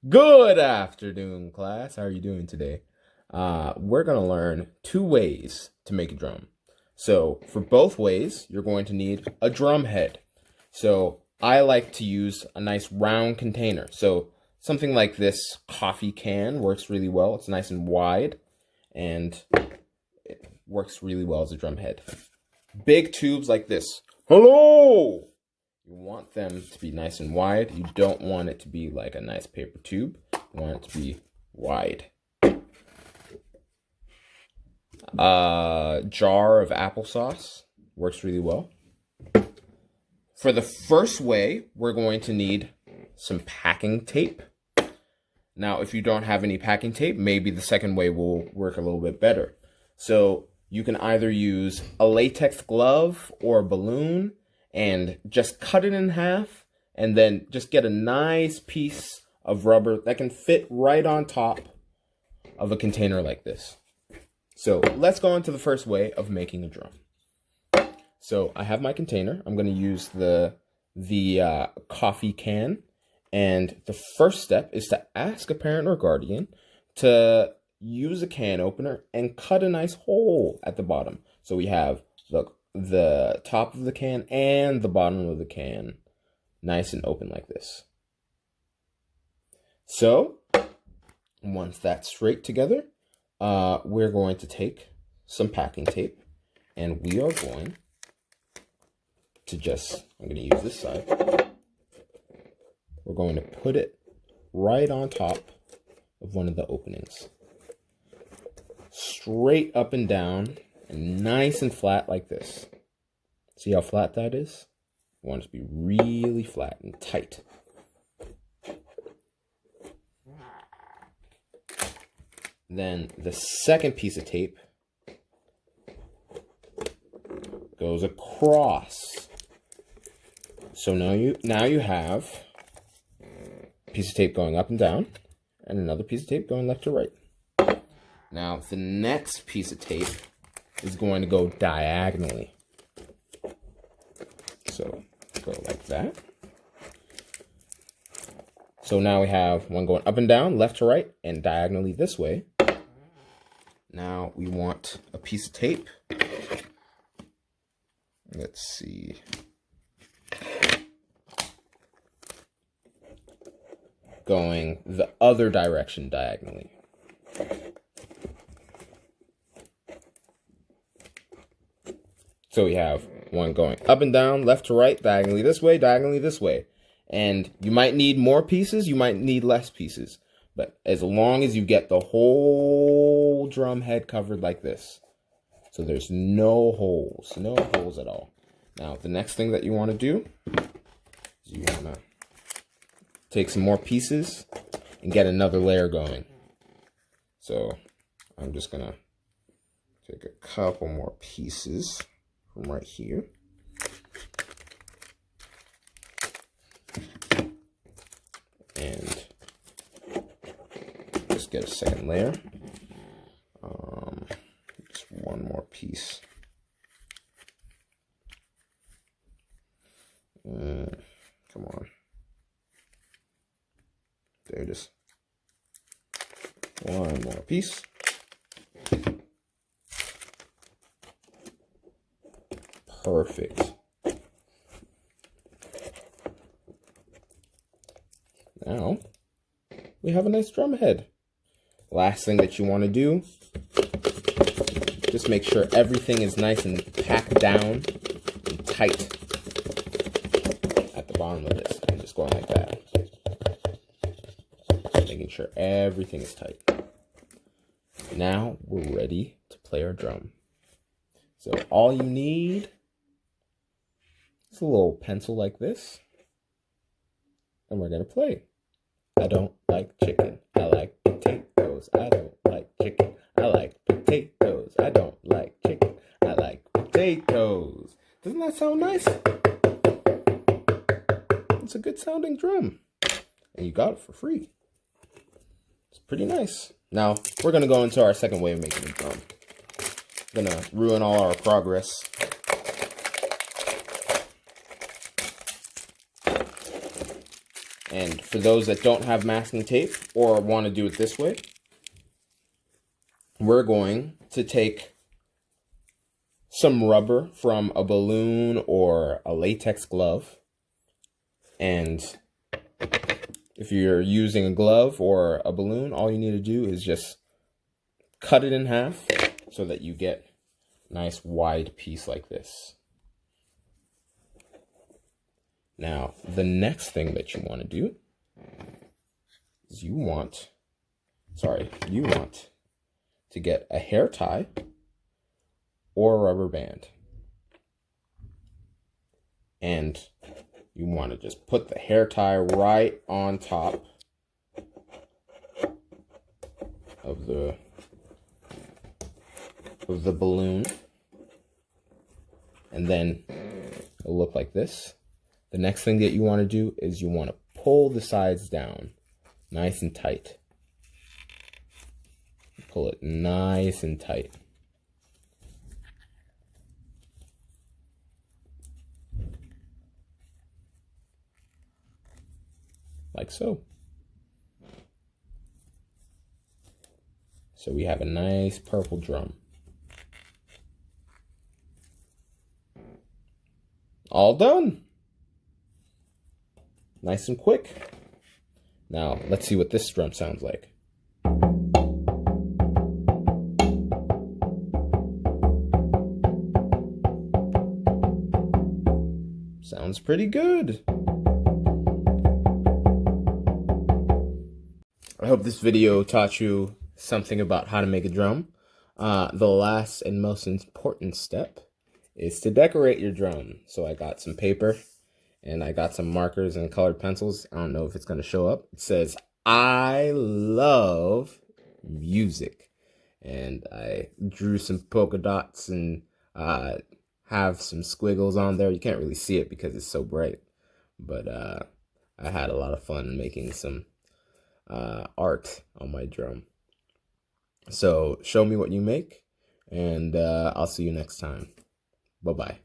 Good afternoon, class. How are you doing today? We're going to learn two ways to make a drum. So for both ways, you're going to need a drum head. So I like to use a nice round container. So something like this coffee can works really well. It's nice and wide and it works really well as a drum head. Big tubes like this. Hello! You want them to be nice and wide. You don't want it to be like a nice paper tube. You want it to be wide. A jar of applesauce works really well. For the first way, we're going to need some packing tape. Now, if you don't have any packing tape, maybe the second way will work a little bit better. So you can either use a latex glove or a balloon and just cut it in half and then just get a nice piece of rubber that can fit right on top of a container like this. So let's go into the first way of making a drum. So I have my container. I'm going to use the coffee can. And the first step is to ask a parent or guardian to use a can opener and cut a nice hole at the bottom. So we have the top of the can and the bottom of the can nice and open like this. So once that's straight together, we're going to take some packing tape and we are going to I'm going to use this side. We're going to put it right on top of one of the openings. Straight up and down and nice and flat like this. See how flat that is? We want it to be really flat and tight. Then the second piece of tape goes across. So now you have a piece of tape going up and down and another piece of tape going left to right. Now the next piece of tape is going to go diagonally. So go like that. So now we have one going up and down, left to right, and diagonally this way. Now we want a piece of tape. Let's see. Going the other direction diagonally. So we have one going up and down, left to right, diagonally this way. And you might need more pieces, you might need less pieces. But as long as you get the whole drum head covered like this. So there's no holes at all. Now, the next thing that you want to do is you want to take some more pieces and get another layer going. So I'm just going to take a couple more pieces from right here. And just get a second layer. Just one more piece. Come on. There it is. One more piece. Perfect. Now, we have a nice drum head. Last thing that you want to do, just make sure everything is nice and packed down and tight at the bottom of this. I'm just going like that. Making sure everything is tight. Now we're ready to play our drum. So all you need is a little pencil like this. And we're going to play. I don't like chicken. I like potatoes. I don't like chicken. I like potatoes. I don't like chicken. I like potatoes. Doesn't that sound nice? It's a good sounding drum. And you got it for free. It's pretty nice. Now, we're going to go into our second way of making a drum. Going to ruin all our progress. And for those that don't have masking tape or want to do it this way, we're going to take some rubber from a balloon or a latex glove. And if you're using a glove or a balloon, all you need to do is just cut it in half so that you get a nice wide piece like this. Now, the next thing that you want to do is you want to get a hair tie or a rubber band. And you want to just put the hair tie right on top of the balloon. And then it'll look like this. The next thing that you want to do is you want to pull the sides down nice and tight. Pull it nice and tight. Like so. So we have a nice purple drum. All done. Nice and quick. Now, let's see what this drum sounds like. Sounds pretty good. I hope this video taught you something about how to make a drum. The last and most important step is to decorate your drum. So I got some paper and I got some markers and colored pencils. I don't know if it's going to show up. It says, "I love music." And I drew some polka dots and have some squiggles on there. You can't really see it because it's so bright. But I had a lot of fun making some art on my drum. So show me what you make, and I'll see you next time. Bye-bye.